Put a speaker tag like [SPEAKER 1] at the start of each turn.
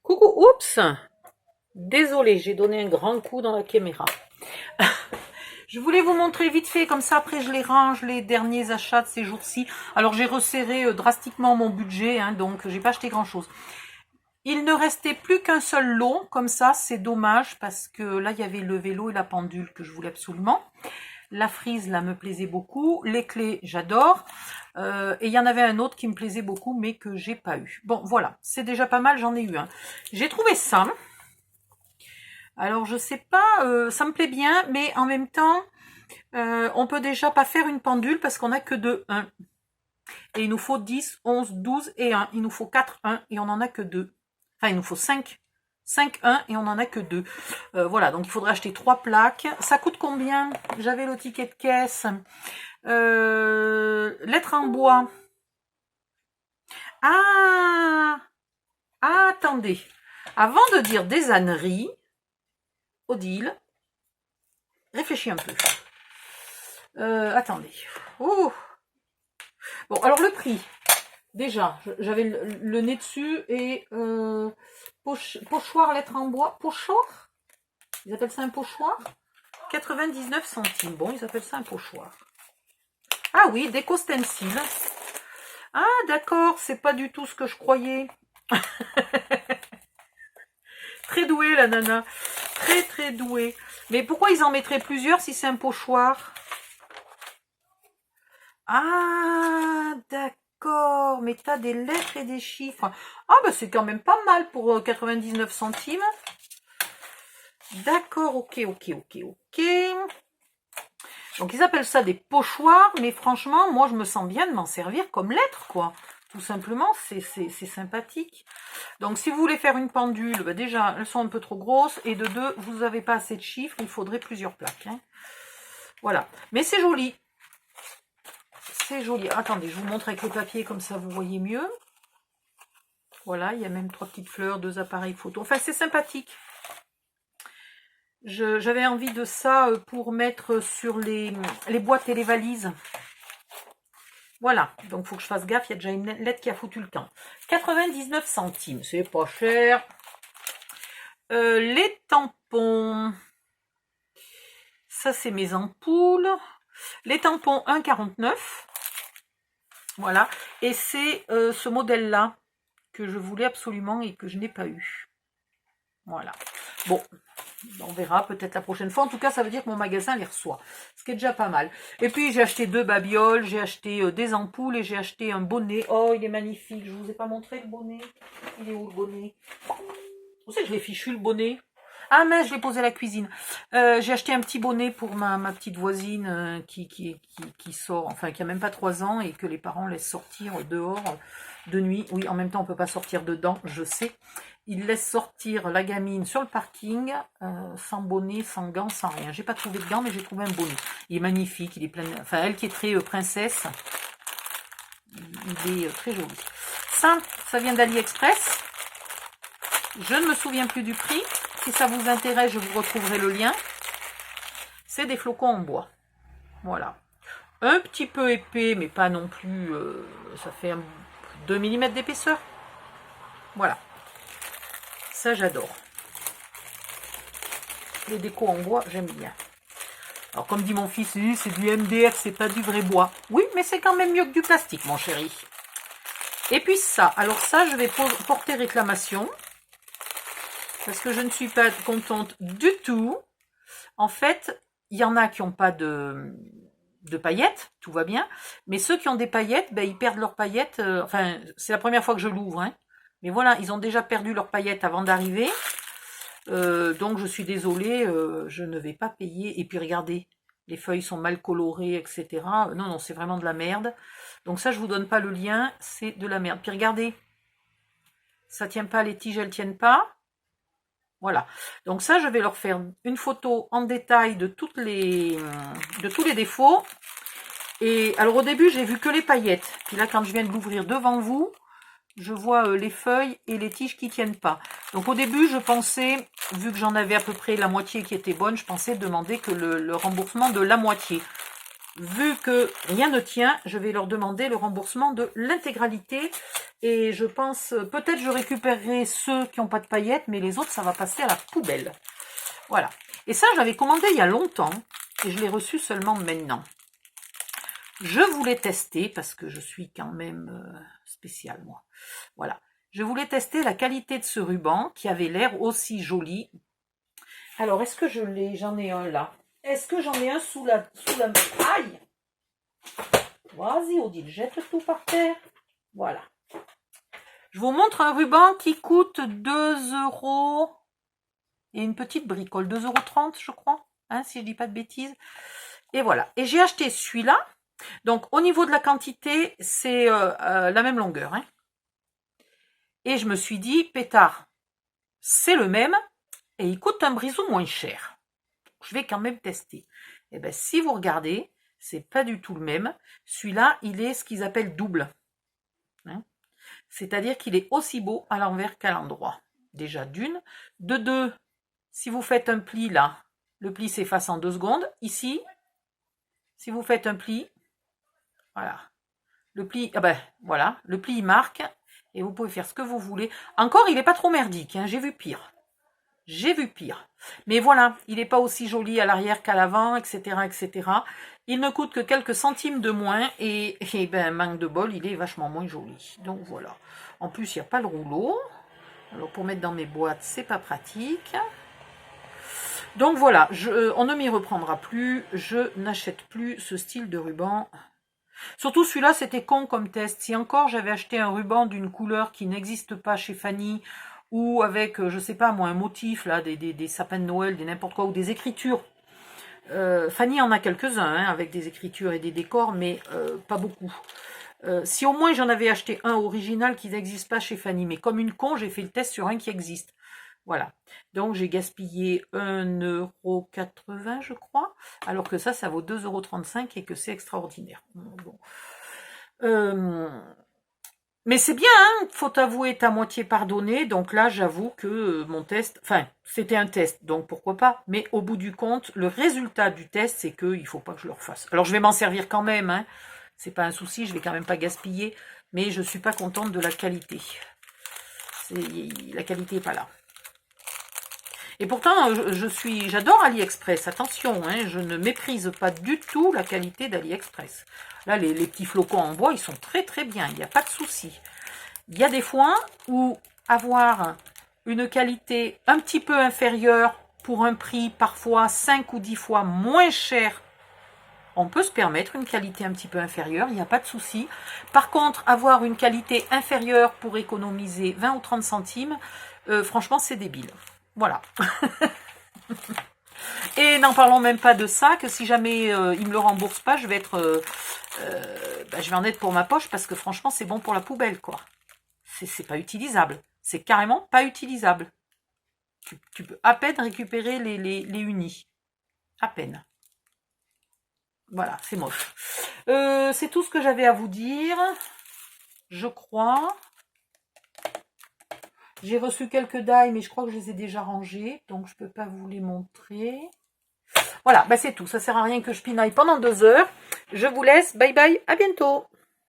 [SPEAKER 1] Coucou, oups! Désolée, j'ai donné un grand coup dans la caméra. Je voulais vous montrer vite fait, comme ça après je les range, les derniers achats de ces jours-ci. Alors j'ai resserré drastiquement mon budget, donc j'ai pas acheté grand-chose. Il ne restait plus qu'un seul lot, comme ça c'est dommage, parce que là il y avait le vélo et la pendule que je voulais absolument. La frise là me plaisait beaucoup, les clés j'adore, et il y en avait un autre qui me plaisait beaucoup mais que j'ai pas eu. Bon voilà, c'est déjà pas mal, j'en ai eu un. J'ai trouvé ça. Alors je sais pas, ça me plaît bien, mais en même temps, on peut déjà pas faire une pendule parce qu'on a que 2 1. Et il nous faut 10, 11, 12 et 1. Il nous faut 4 1 et on en a que 2. Enfin, il nous faut 5. 5 1 et on en a que 2. Voilà, donc il faudrait acheter 3 plaques. Ça coûte combien? J'avais le ticket de caisse. Lettres en bois. Ah, attendez. Avant de dire des âneries, Odile, réfléchis un peu. Attendez. Oh. Bon, alors le prix. Déjà, j'avais le nez dessus et pochoir lettre en bois. Pochoir? Ils appellent ça un pochoir? 99 centimes. Bon, ils appellent ça un pochoir. Ah oui, déco stencil. Ah d'accord, c'est pas du tout ce que je croyais. Très douée la nana. Très très douée. Mais pourquoi ils en mettraient plusieurs si c'est un pochoir? Ah, d'accord. Mais t'as des lettres et des chiffres. Ah, bah c'est quand même pas mal pour 99 centimes. D'accord, ok. Donc, ils appellent ça des pochoirs. Mais franchement, moi, je me sens bien de m'en servir comme lettres, quoi. Tout simplement, c'est sympathique. Donc, si vous voulez faire une pendule, bah déjà, elles sont un peu trop grosses. Et de deux, vous n'avez pas assez de chiffres. Il faudrait plusieurs plaques. Voilà. Mais c'est joli. C'est joli. Attendez, je vous montre avec le papier, comme ça vous voyez mieux. Voilà, il y a même 3 petites fleurs, 2 appareils photo. Enfin, c'est sympathique. J'avais envie de ça pour mettre sur les boîtes et les valises. Voilà, donc il faut que je fasse gaffe, il y a déjà une lettre qui a foutu le camp. 99 centimes, c'est pas cher. Les tampons. Ça, c'est mes ampoules. Les tampons 1,49. Voilà, et c'est ce modèle-là que je voulais absolument et que je n'ai pas eu. Voilà. Bon, on verra peut-être la prochaine fois. En tout cas, ça veut dire que mon magasin les reçoit. Ce qui est déjà pas mal. Et puis, j'ai acheté 2 babioles, j'ai acheté des ampoules et j'ai acheté un bonnet. Oh, il est magnifique. Je vous ai pas montré le bonnet. Il est où le bonnet? Vous savez, je l'ai fichu le bonnet. Ah mince, je l'ai posé à la cuisine. J'ai acheté un petit bonnet pour ma petite voisine qui sort, enfin qui a même pas 3 ans et que les parents laissent sortir dehors de nuit. Oui, en même temps, on peut pas sortir dedans, je sais. Ils laissent sortir la gamine sur le parking, sans bonnet, sans gants, sans rien. J'ai pas trouvé de gants, mais j'ai trouvé un bonnet. Il est magnifique, il est plein. Enfin, elle qui est très princesse, il est très joli. Ça vient d'AliExpress. Je ne me souviens plus du prix. Si ça vous intéresse, je vous retrouverai le lien. C'est des flocons en bois. Voilà. Un petit peu épais, mais pas non plus... ça fait 2 mm d'épaisseur. Voilà. Ça, j'adore. Les décos en bois, j'aime bien. Alors, comme dit mon fils, c'est du MDF, c'est pas du vrai bois. Oui, mais c'est quand même mieux que du plastique, mon chéri. Et puis ça. Alors ça, je vais porter réclamation. Parce que je ne suis pas contente du tout. En fait, il y en a qui n'ont pas de paillettes, tout va bien. Mais ceux qui ont des paillettes, ben, ils perdent leurs paillettes. Enfin, c'est la première fois que je l'ouvre. Mais voilà, ils ont déjà perdu leurs paillettes avant d'arriver. Donc, je suis désolée, je ne vais pas payer. Et puis, regardez, les feuilles sont mal colorées, etc. Non, c'est vraiment de la merde. Donc ça, je vous donne pas le lien, c'est de la merde. Puis, regardez, ça tient pas, les tiges, elles tiennent pas. Voilà, donc ça, je vais leur faire une photo en détail de tous les défauts. Et alors au début, j'ai vu que les paillettes. Puis là, quand je viens de l'ouvrir devant vous, je vois les feuilles et les tiges qui tiennent pas. Donc au début, je pensais, vu que j'en avais à peu près la moitié qui était bonne, je pensais demander que le remboursement de la moitié. Vu que rien ne tient, je vais leur demander le remboursement de l'intégralité. Et je pense, peut-être je récupérerai ceux qui n'ont pas de paillettes, mais les autres, ça va passer à la poubelle. Voilà. Et ça, je l'avais commandé il y a longtemps, et je l'ai reçu seulement maintenant. Je voulais tester, parce que je suis quand même spéciale, moi. Voilà. Je voulais tester la qualité de ce ruban, qui avait l'air aussi joli. Alors, est-ce que je l'ai? J'en ai un là. Est-ce que j'en ai un sous la... Aïe! Vas-y, Odile, jette tout par terre. Voilà. Je vous montre un ruban qui coûte 2 € et une petite bricole. 2,30 € je crois, hein, si je dis pas de bêtises. Et voilà. Et j'ai acheté celui-là. Donc, au niveau de la quantité, c'est la même longueur. Hein. Et je me suis dit, pétard, c'est le même et il coûte un brisou moins cher. Je vais quand même tester. Et bien, si vous regardez, c'est pas du tout le même. Celui-là, il est ce qu'ils appellent double. Hein. C'est-à-dire qu'il est aussi beau à l'envers qu'à l'endroit. Déjà d'une. De deux, si vous faites un pli là, le pli s'efface en 2 secondes. Ici, si vous faites un pli, voilà. Le pli, voilà, le pli il marque et vous pouvez faire ce que vous voulez. Encore, il n'est pas trop merdique, hein, j'ai vu pire. J'ai vu pire. Mais voilà, il n'est pas aussi joli à l'arrière qu'à l'avant, etc., etc. Il ne coûte que quelques centimes de moins et ben, manque de bol, il est vachement moins joli. Donc voilà. En plus, il n'y a pas le rouleau. Alors pour mettre dans mes boîtes, c'est pas pratique. Donc voilà, on ne m'y reprendra plus. Je n'achète plus ce style de ruban. Surtout celui-là, c'était con comme test. Si encore j'avais acheté un ruban d'une couleur qui n'existe pas chez Fanny, ou avec, je sais pas moi, un motif, là, des sapins de Noël, des n'importe quoi, ou des écritures. Fanny en a quelques-uns, hein, avec des écritures et des décors, mais pas beaucoup. Si au moins j'en avais acheté un original qui n'existe pas chez Fanny, mais comme une con, j'ai fait le test sur un qui existe. Voilà. Donc j'ai gaspillé 1,80 € je crois, alors que ça vaut 2,35 € et que c'est extraordinaire. Bon. Mais c'est bien, hein, faut avouer, est à moitié pardonné. Donc là, j'avoue que mon test, enfin, c'était un test, donc pourquoi pas. Mais au bout du compte, le résultat du test, c'est qu'il ne faut pas que je le refasse. Alors je vais m'en servir quand même, hein. C'est pas un souci, je vais quand même pas gaspiller. Mais je suis pas contente de la qualité. La qualité n'est pas là. Et pourtant, j'adore AliExpress, attention, hein, je ne méprise pas du tout la qualité d'AliExpress. Là, les petits flocons en bois, ils sont très très bien, il n'y a pas de souci. Il y a des fois où avoir une qualité un petit peu inférieure pour un prix parfois 5 ou 10 fois moins cher, on peut se permettre une qualité un petit peu inférieure, il n'y a pas de souci. Par contre, avoir une qualité inférieure pour économiser 20 ou 30 centimes, franchement, c'est débile. Voilà. Et n'en parlons même pas de ça, que si jamais il me le rembourse pas, je vais être, je vais en être pour ma poche parce que franchement, c'est bon pour la poubelle, quoi. C'est pas utilisable. C'est carrément pas utilisable. Tu peux à peine récupérer les unis. À peine. Voilà, c'est moche. C'est tout ce que j'avais à vous dire. Je crois. J'ai reçu quelques die, mais je crois que je les ai déjà rangés, donc je ne peux pas vous les montrer. Voilà, c'est tout. Ça ne sert à rien que je pinaille pendant 2 heures. Je vous laisse. Bye bye, à bientôt.